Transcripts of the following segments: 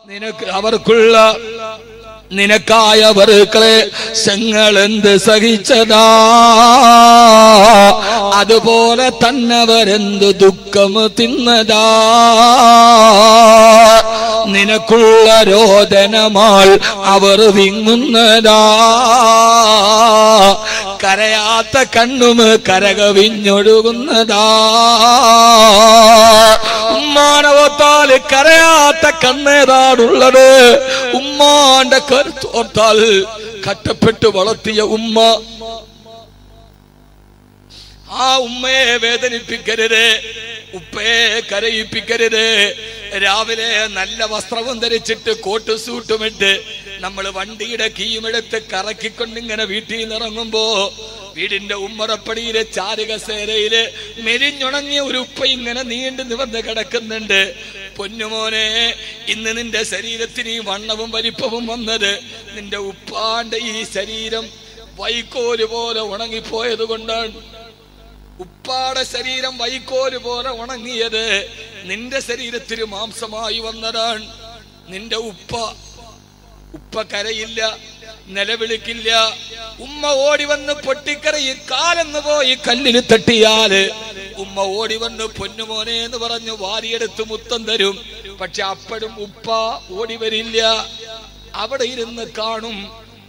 നിനക്ക് അവർക്കുള്ള നിനക്കായ വർക്കളെ ഞങ്ങളെന്ത് സഹിച്ചതാ, അതുപോലെ തന്നവരെന്ത് ദുഃഖം തിന്നതാ. നിനക്കുള്ള രോദനമാൾ അവർ വിങ്ങുന്നതാ, കരയാത്ത കണ്ണും കരകവിഞ്ഞൊഴുകുന്നതാ. ഉമ്മാനവത്താൽ കരയാത്ത കണ്ണേതാണുള്ളത്? ഉമ്മാന്റെ കരുത്തോർത്താൽ കഷ്ടപ്പെട്ട് വളർത്തിയ ഉമ്മ. ആ ഉമ്മയെ വേദനിപ്പിക്കരുത്, ഉപ്പയെ കരയിപ്പിക്കരുത്. രാവിലെ നല്ല വസ്ത്രവും ധരിച്ചിട്ട് കോട്ട് സൂട്ടുമിട്ട് നമ്മൾ വണ്ടിയുടെ കീയുമെടുത്ത് കറക്കിക്കൊണ്ടിങ്ങനെ വീട്ടിൽ നിന്ന് ഇറങ്ങുമ്പോ വീടിന്റെ ഉമ്മറപ്പടിയിലെ ചാരുകസേരയില് മെലിഞ്ഞുണങ്ങിയ ഒരു ഉപ്പ ഇങ്ങനെ നീണ്ടു നിവർന്ന് കിടക്കുന്നുണ്ട്. പൊന്നുമോനെ, ഇന്ന് നിന്റെ ശരീരത്തിന് ഈ വണ്ണവും വലിപ്പവും വന്നത് നിന്റെ ഉപ്പാന്റെ ഈ ശരീരം വൈക്കോല് പോലെ ഉണങ്ങിപ്പോയത് കൊണ്ടാണ്. ഉപ്പാടെ ശരീരം വൈക്കോല് പോലെ ഉണങ്ങിയത് നിന്റെ ശരീരത്തിന് മാംസമായി വന്നതാണ്. നിന്റെ ഉപ്പ കരയില്ല, നിലവിളിക്കില്ല. ഉമ്മ ഓടി വന്ന് പൊട്ടിക്കരയിൽ കാലെന്ന് പോയി കല്ലിൽ തട്ടിയാല് ഉമ്മ ഓടി വന്ന് പൊന്നുമോനെ എന്ന് പറഞ്ഞ് വാരിയെടുത്ത് മുത്തം തരും. പക്ഷെ അപ്പോഴും ഉപ്പ ഓടി വരില്ല, അവിടെ ഇരുന്ന് കാണും.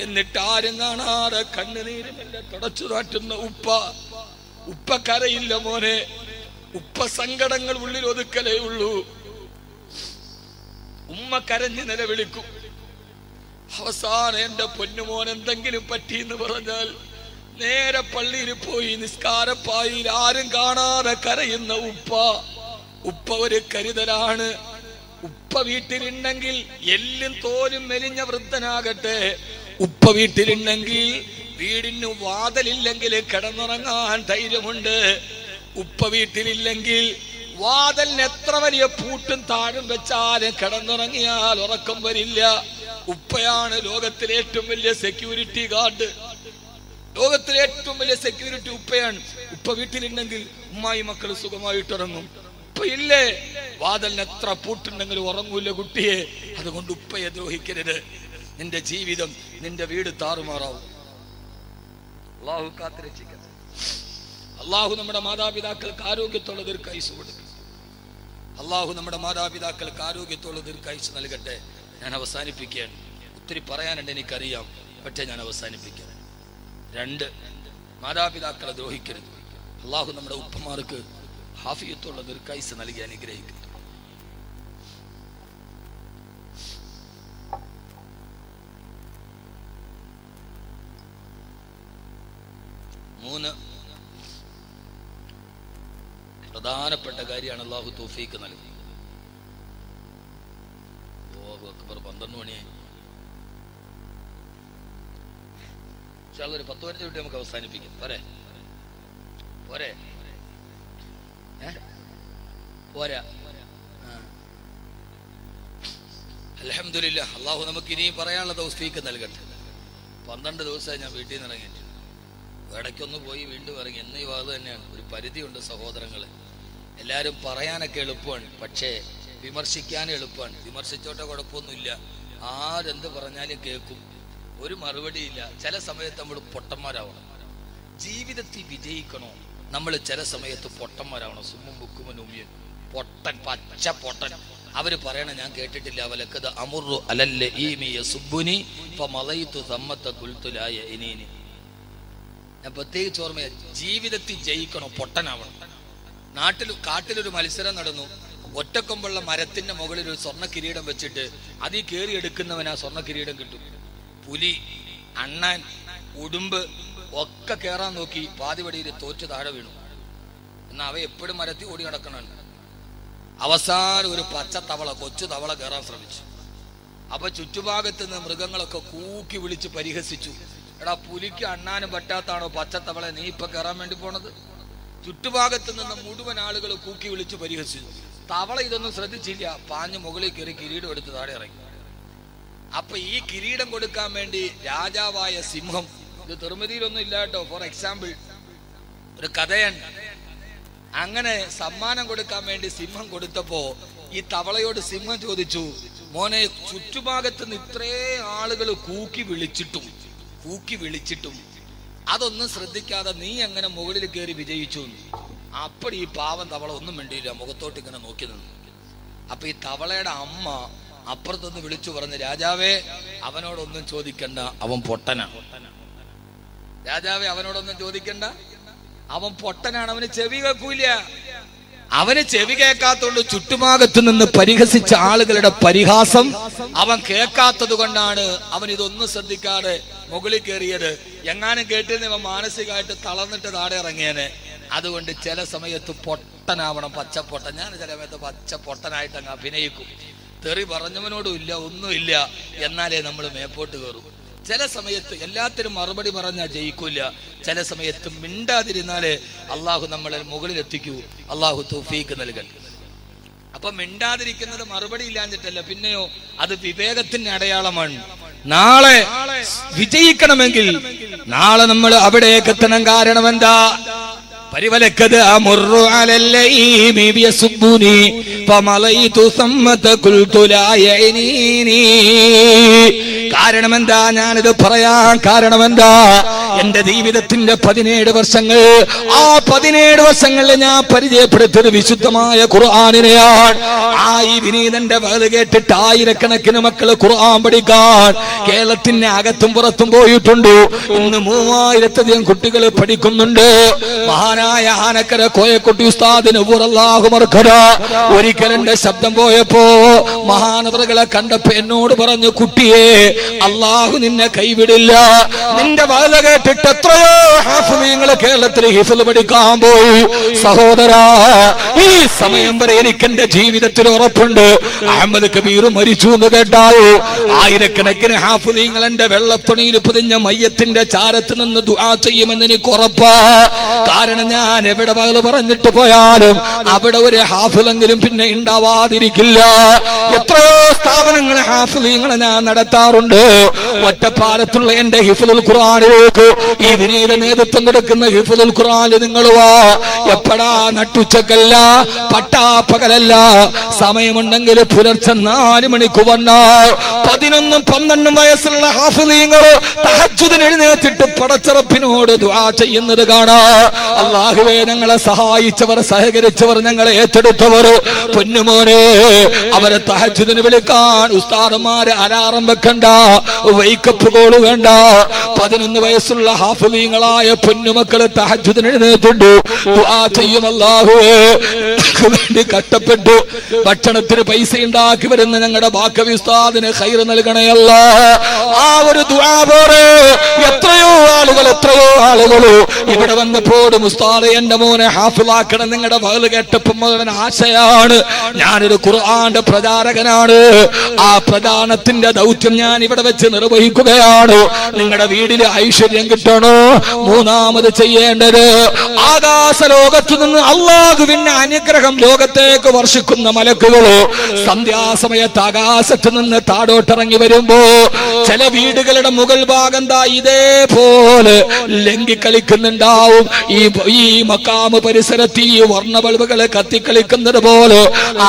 എന്നിട്ട് ആരും കാണാതെ കണ്ണുനീരുമില്ല തുടച്ചു നാട്ടുന്ന ഉപ്പ കരയില്ല മോനെ. ഉപ്പ സങ്കടങ്ങൾ ഉള്ളിൽ ഒതുക്കലേ ഉള്ളൂ. ഉമ്മ കരഞ്ഞ് നിലവിളിക്കും. അവസാനം എന്റെ പൊന്നുമോൻ എന്തെങ്കിലും പറ്റിയെന്ന് പറഞ്ഞാൽ നേരെ പള്ളിയിൽ പോയി നിസ്കാരപ്പായിൽ ആരും കാണാതെ കരയുന്ന ഉപ്പ ഒരു കരുതലാണ്. ഉപ്പ വീട്ടിലുണ്ടെങ്കിൽ എല്ലും തോലും മെലിഞ്ഞ വൃദ്ധനാകട്ടെ, ഉപ്പ വീട്ടിലുണ്ടെങ്കിൽ വീടിന് വാതിലില്ലെങ്കിൽ കിടന്നുറങ്ങാൻ ധൈര്യമുണ്ട്. ഉപ്പ വീട്ടിലില്ലെങ്കിൽ വാതിലിന് എത്ര വലിയ പൂട്ടും താഴും വെച്ചാലും കിടന്നുറങ്ങിയാൽ ഉറക്കം വരില്ല. ഉപ്പയാണ് ലോകത്തിലെ ഏറ്റവും വലിയ സെക്യൂരിറ്റി ഗാർഡ്. ലോകത്തിലെ ഏറ്റവും വലിയ സെക്യൂരിറ്റി ഉപ്പയാണ്. ഉപ്പ വീട്ടിലുണ്ടെങ്കിൽ ഉമ്മായി മക്കൾ സുഖമായിട്ടിറങ്ങും. ഉപ്പ ഇല്ലേ, വാതിലിന് എത്ര പൂട്ടുണ്ടെങ്കിലും ഉറങ്ങൂല്ല കുട്ടിയെ. അതുകൊണ്ട് ഉപ്പയെ ദ്രോഹിക്കരുത്. നിന്റെ ജീവിതം, നിന്റെ വീട് താറുമാറാവും. അള്ളാഹു കാത്തിരക്ഷിക്കട്ടെ. അള്ളാഹു നമ്മുടെ മാതാപിതാക്കൾക്ക് ആരോഗ്യത്തോടെ ദീർഘായുസ് കൊടുക്കും. അള്ളാഹു നമ്മുടെ മാതാപിതാക്കൾക്ക് ആരോഗ്യത്തോടെ ദീർഘായുസ് നൽകട്ടെ. ഞാൻ അവസാനിപ്പിക്കുകയാണ്. ഒത്തിരി പറയാനുണ്ട് എനിക്കറിയാം, പക്ഷേ ഞാൻ അവസാനിപ്പിക്കാം. 2, മാതാപിതാക്കളെ ദ്രോഹിക്കരുത്. അള്ളാഹു നമ്മുടെ ഉപ്പമാർക്ക് ഹാഫിയത്തുള്ള ദീർഘായുസ് നൽകി അനുഗ്രഹിക്കട്ടെ. 3 പ്രധാനപ്പെട്ട കാര്യമാണ് അള്ളാഹു തൗഫീഖ് നൽകി. അല്ലാഹു അക്ബർ. 12 മണിയായി. ഒരു 10 മിനിറ്റ് കൂടി നമുക്ക് അവസാനിപ്പിക്കാം. പോരെ പോരാ? അൽഹംദുലില്ലാഹ്. അള്ളാഹു നമുക്ക് ഇനിയും പറയാനുള്ള തൗഫീഖ് നൽകട്ടെ. 12 ദിവസമായി ഞാൻ വീട്ടിൽ നിന്ന് ഇറങ്ങിയിട്ട്. ഇടയ്ക്കൊന്ന് പോയി വീണ്ടും ഇറങ്ങി. എന്ന് ഈ വാദം തന്നെയാണ്. ഒരു പരിധിയുണ്ട് സഹോദരങ്ങളെ. എല്ലാവരും പറയാനൊക്കെ എളുപ്പമാണ്, പക്ഷേ വിമർശിക്കാൻ എളുപ്പമാണ്. വിമർശിച്ചോട്ടെ, കുഴപ്പമൊന്നുമില്ല. ആരെന്ത് പറഞ്ഞാലും കേൾക്കും, ഒരു മറുപടിയില്ല. ചില സമയത്ത് നമ്മൾ പൊട്ടന്മാരാവണം. ജീവിതത്തിൽ വിജയിക്കണോ, നമ്മൾ ചില സമയത്ത് പൊട്ടന്മാരാവണം. സുമ്മും ബുക്കുമൻ ഉമ്മിയൻ, പൊട്ടൻ, പച്ച പൊട്ടൻ. അവര് പറയണ ഞാൻ കേട്ടിട്ടില്ല. അവലക്കത് അമുറു അലല്ല ഈമിയ സുബുനി ഫമളൈതു സമ്മത ഖുൽതുലായ ഇനീനി. ഞാൻ പ്രത്യേകിച്ച് ഓർമ്മ, ജീവിതത്തിൽ ജയിക്കണോ, പൊട്ടനാവണം. കാട്ടിലൊരു മത്സരം നടന്നു. ഒറ്റക്കൊമ്പുള്ള മരത്തിന്റെ മുകളിൽ ഒരു സ്വർണ്ണ കിരീടം വെച്ചിട്ട് അതിൽ കയറി എടുക്കുന്നവൻ ആ സ്വർണ്ണ കിരീടം കിട്ടും. പുലി, അണ്ണാൻ, ഉടുമ്പ് ഒക്കെ കയറാൻ നോക്കി. പാതിവടിയിൽ തോറ്റ് താഴെ വീണു. എന്നാൽ അവ എപ്പോഴും മരത്തിൽ ഓടി നടക്കണം. അവസാനം ഒരു പച്ച തവള, കൊച്ചു തവള കയറാൻ ശ്രമിച്ചു. അപ്പൊ ചുറ്റുഭാഗത്ത് നിന്ന് മൃഗങ്ങളൊക്കെ കൂക്കി വിളിച്ച് പരിഹസിച്ചു. എടാ, പുലിക്ക് അണ്ണാനും പറ്റാത്താണോ പച്ചത്തവളെ നീ ഇപ്പൊ കയറാൻ വേണ്ടി പോണത്? ചുറ്റുഭാഗത്ത് നിന്ന് മുഴുവൻ ആളുകൾ കൂക്കി വിളിച്ച് പരിഹസിച്ചു. തവള ഇതൊന്നും ശ്രദ്ധിച്ചില്ല. പാഞ്ഞ് മുകളിൽ കയറി കിരീടം എടുത്ത് താഴെ ഇറങ്ങി. അപ്പൊ ഈ കിരീടം കൊടുക്കാൻ വേണ്ടി രാജാവായ സിംഹം, ഇത് തിരുമതിയിലൊന്നും ഇല്ല കേട്ടോ, ഫോർ എക്സാമ്പിൾ ഒരു കഥയാണ്. അങ്ങനെ സമ്മാനം കൊടുക്കാൻ വേണ്ടി സിംഹം കൊടുത്തപ്പോ ഈ തവളയോട് സിംഹം ചോദിച്ചു, മോനെ ചുറ്റുഭാഗത്ത് നിന്ന് ഇത്രേ ആളുകൾ കൂക്കി വിളിച്ചിട്ടും അതൊന്നും ശ്രദ്ധിക്കാതെ നീ അങ്ങനെ മുകളിൽ കയറി വിജയിച്ചു. അപ്പോൾ ഈ പാവം തവള ഒന്നും വേണ്ടിയില്ല, മുഖത്തോട്ട് ഇങ്ങനെ നോക്കി നിന്നു. അപ്പൊ ഈ തവളയുടെ അമ്മ അപ്പുറത്തൊന്ന് വിളിച്ചു പറഞ്ഞു, രാജാവേ അവനോടൊന്നും ചോദിക്കണ്ട, അവൻ പൊട്ടനാണ്. രാജാവേ അവനോടൊന്നും ചോദിക്കണ്ട, അവൻ പൊട്ടനാണ്, അവന് ചെവി കേൾക്കൂല. അവന് ചെവി കേൾക്കാത്തോണ്ട് ചുറ്റുഭാഗത്തു നിന്ന് പരിഹസിച്ച ആളുകളുടെ പരിഹാസം അവൻ കേൾക്കാത്തത് കൊണ്ടാണ് അവൻ ഇതൊന്നും ശ്രദ്ധിക്കാതെ മുകളിൽ കയറിയത്. എങ്ങാനും കേട്ടിരുന്ന അവൻ മാനസികമായിട്ട് തളർന്നിട്ട് താഴെ ഇറങ്ങിയേനെ. അതുകൊണ്ട് ചില സമയത്ത് പൊട്ടനാവണം, പച്ചപ്പൊട്ടൻ. ഞാൻ ചില സമയത്ത് പച്ചപ്പൊട്ടനായിട്ട് അങ്ങ് അഭിനയിക്കും. തെറി പറഞ്ഞവനോടും ഇല്ല, ഒന്നുമില്ല, എന്നാലേ നമ്മൾ മേപ്പോട്ട് കയറും. ചില സമയത്ത് എല്ലാത്തിനും മറുപടി പറഞ്ഞാൽ ജയിക്കൂല. ചില സമയത്ത് മിണ്ടാതിരുന്നാലേ അള്ളാഹു നമ്മളെ മുകളിലെത്തിക്കൂ. അള്ളാഹു തൗഫീക്ക് നൽകൽ. അപ്പൊ മിണ്ടാതിരിക്കുന്നത് മറുപടി ഇല്ലാഞ്ഞിട്ടല്ല, പിന്നെയോ അത് വിവേകത്തിന്റെ അടയാളമാണ്. നാളെ വിജയിക്കണമെങ്കിൽ നാളെ നമ്മൾ അവിടേക്ക് എത്തണം. കാരണം എന്താ? പരിവലക്കത് അമുറു അലല്ലൈമി ബിയസുബ്ബുനി ഫമലൈതു സമ്മത ഖുൽതു ലാ യഅനീനി. കാരണം എന്താ ഞാനിത് പറയാൻ കാരണം എന്താ? എന്റെ ജീവിതത്തിന്റെ 17 വർഷങ്ങൾ, ആ 17 വർഷങ്ങളിൽ ഞാൻ പരിചയപ്പെടുത്തിയത് വിശുദ്ധമായ ഖുർആനിനെയാണ്. ആ ഈ വിനീതന്റെ വേല കേട്ടിട്ട് ആയിരക്കണക്കിന് മക്കള് ഖുർആൻ പഠിക്കാൻ കേരളത്തിന്റെ അകത്തും പുറത്തും പോയിട്ടുണ്ട്. ഇന്ന് 3000-ലധികം കുട്ടികൾ പഠിക്കുന്നുണ്ട്. മഹാനായ ആനക്കര കോയക്കുട്ടി ഉസ്താദിന് ഒരിക്കൽ എന്റെ ശബ്ദം പോയപ്പോ മഹാനവറുകളെ കണ്ടപ്പോ എന്നോട് പറഞ്ഞു, കുട്ടിയെ അള്ളാഹു നിന്നെ കൈവിടില്ല. നിന്റെ വേല കേട്ടിട്ട് എത്രയോ ഹാഫിളീങ്ങള് കേരളത്തിൽ ഹിഫ്ള് പഠിക്കാൻ പോയി. സഹോദരാ, ഈ സമയം വരെ എനിക്ക് എന്റെ ജീവിതത്തിൽ ഉറപ്പുണ്ട്, അഹമ്മദ് കബീർ മരിച്ചു എന്ന് കേട്ടായോ ആയിരക്കണക്കിന് ഹാഫിളീങ്ങൾ എന്റെ വെള്ളത്തുണിയിൽ പൊതിഞ്ഞ മയ്യത്തിന്റെ ചാരത്ത് നിന്ന് ദുആ ചെയ്യുമെന്ന് എനിക്ക് ഉറപ്പാ. കാരണം ഞാൻ എവിടെ വേല പറഞ്ഞിട്ട് പോയാലും അവിടെ ഒരു ഹാഫിളെങ്കിലും പിന്നെ ഉണ്ടാവാതിരിക്കില്ല. എത്രയോ സ്ഥാപനങ്ങൾ ഹാഫിളീങ്ങളെ ഞാൻ നടത്താറുണ്ട്. ഒറ്റപ്പാലത്തുള്ള എന്റെ ഹിഫ്ളുൽ ഖുർആനിലേക്ക് ഈ വിനീത നേതൃത്വം കൊടുക്കുന്ന ഹിഫ്ളുൽ ഖുർആനിൽ നിങ്ങൾ വാ. എപ്പടാ? നട്ടുച്ചക്കല്ല, പട്ടാപ്പകലല്ല, സമയമുണ്ടെങ്കിൽ പുലർച്ചെ 4 മണിക്ക് വന്നാൽ 11-12 വയസ്സുള്ള ഹാഫിളീങ്ങൾ തഹജ്ജുദിന് എഴുന്നേറ്റിട്ട് പടച്ചറപ്പിനോട് ദുആ ചെയ്യുന്നത് കാണാം. അല്ലാഹുവേ, ഞങ്ങളെ സഹായിച്ചവർ, സഹകരിച്ചവർ, ഞങ്ങളെ ഏറ്റെടുത്തവർ, പൊന്നുമോനെ, അവരെ തഹജ്ജുദിന് വിളിക്കാൻ ഉസ്താദന്മാരെ അലാറം വെക്കണ്ട, വൈക്കപ്പ് കോള് വേണ്ട. 11 വയസ്സുള്ള ഹാഫിളീങ്ങളായ പൊന്നുമക്കള് തഹജ്ജുദിന് എഴുന്നേറ്റുണ്ട്, ദുആ ചെയ്യും. അല്ലാഹുവേ, വേണ്ടി കഷ്ടപ്പെട്ടു ഭക്ഷണത്തിന് പൈസ ഉണ്ടാക്കി വരുന്ന ഞങ്ങളുടെ ബാക്കവി ഉസ്താദിന് ഖൈർ നൽകണേ അല്ലാഹ്. ആ ഒരു ദുആ പോലെ എത്രയോ ആളുകൾ ഇവിടെ വന്നപ്പോഴും ഉസ്താദെ എന്റെ മോനെ ഹാഫിളാക്കണം, നിങ്ങളുടെ വേല കേട്ടപ്പോൾ മുഴുവൻ ആശയാണ്. ഞാനൊരു ഖുർആന്റെ പ്രചാരകനാണ്. ആ പ്രധാനത്തിന്റെ ദൗത്യം ഞാൻ ഇവിടെ വെച്ച് നിർവഹിക്കുകയാണ്. നിങ്ങളുടെ വീടിന് ഐശ്വര്യം കിട്ടണോ? മൂന്നാമത് ചെയ്യേണ്ടത്, ആകാശ ലോകത്തു നിന്ന് അല്ലാഹുവിന്റെ അനുഗ്രഹം ലോകത്തേക്ക് വർഷിക്കുന്ന മലക്കുകളോ സന്ധ്യാസമയത്ത് ആകാശത്ത് നിന്ന് താഴോട്ടിറങ്ങി വരുമ്പോ ചില വീടുകളുടെ മുകൾ ഭാഗം ഇതേപോലെ ലംഘിക്കളിക്കുന്നുണ്ടാവും. ഈ മക്കാമ് പരിസരത്ത് ഈ വർണ്ണ ബൾബുകളെ കത്തിക്കളിക്കുന്നത് പോലെ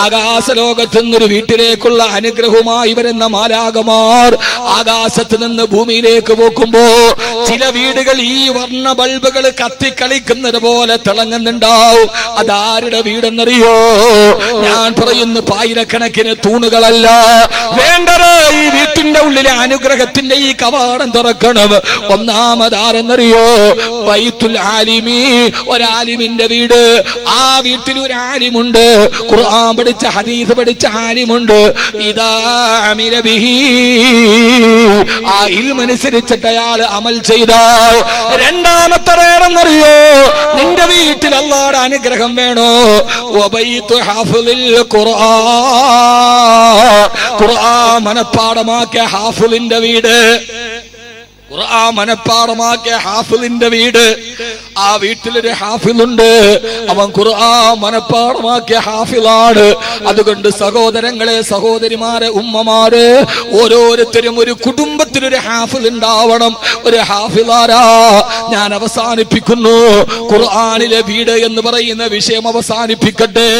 ആകാശ ലോകത്തു നിന്നൊരു വീട്ടിലേക്കുള്ള അനുഗ്രഹവുമായി വരുന്ന മാലാകമാർ ആകാശത്ത് നിന്ന് ഭൂമിയിലേക്ക് പോക്കുമ്പോ ചില വീടുകൾ ഈ വർണ്ണ ബൾബുകൾ കത്തിക്കളിക്കുന്നത് പോലെ തിളങ്ങുന്നുണ്ടാവും. അതാരുടെ വീടെന്നറിയോ? ഞാൻ പറയുന്നു, ആയിരക്കണക്കിന് തൂണുകളല്ല വേണ്ടത്. ഈ വീട്ടിന്റെ ഉള്ളിലെ അനുഗ്രഹത്തിന്റെ ഈ കവാടം തുറക്കണം. ഒന്നാമതാരെന്നറിയോ? ബൈത്തുൽ ആലിമി, ഒരാലിമിന്റെ വീട്. ആ വീട്ടിൽ ഒരു ആലിമുണ്ട്, ഖുർആൻ പഠിച്ച ഹദീസ് പഠിച്ച ആലിമുണ്ട്. ഇദാ അമില ബിഹി, ആ ഇൽമനുസരിച്ചിട്ട് അയാൾ അമൽ ചെയ്താൽ. രണ്ടാമത്തെ വേറെന്നറിയോ? നിന്റെ വീട്ടിൽ അല്ലാഹുവിന്റെ അനുഗ്രഹം വേണോ? വബൈതു ഹാഫിളിൽ ഖുർആൻ മനപ്പാഠമാക്കിയ ഹാഫിളിന്റെ വീട്. ഖുർആൻ മനപ്പാഠമാക്കിയ ഹാഫിളിന്റെ വീട്. ആ വീട്ടിലൊരു ഹാഫിളുണ്ട്, അവൻ ഖുർആൻ മനപ്പാഠമാക്കിയ ഹാഫിളാണ്. അതുകൊണ്ട് സഹോദരങ്ങളെ, സഹോദരിമാരെ, ഉമ്മമാരെ, ഓരോരുത്തരും ഒരു കുടുംബത്തിലൊരു ഹാഫിൾ ഉണ്ടാവണം. ഒരു ഹാഫിളാരാ? ഞാൻ അവസാനിപ്പിക്കുന്നു. ഖുർആനിലെ വീട് എന്ന് പറയുന്ന വിഷയം അവസാനിപ്പിക്കട്ടെ.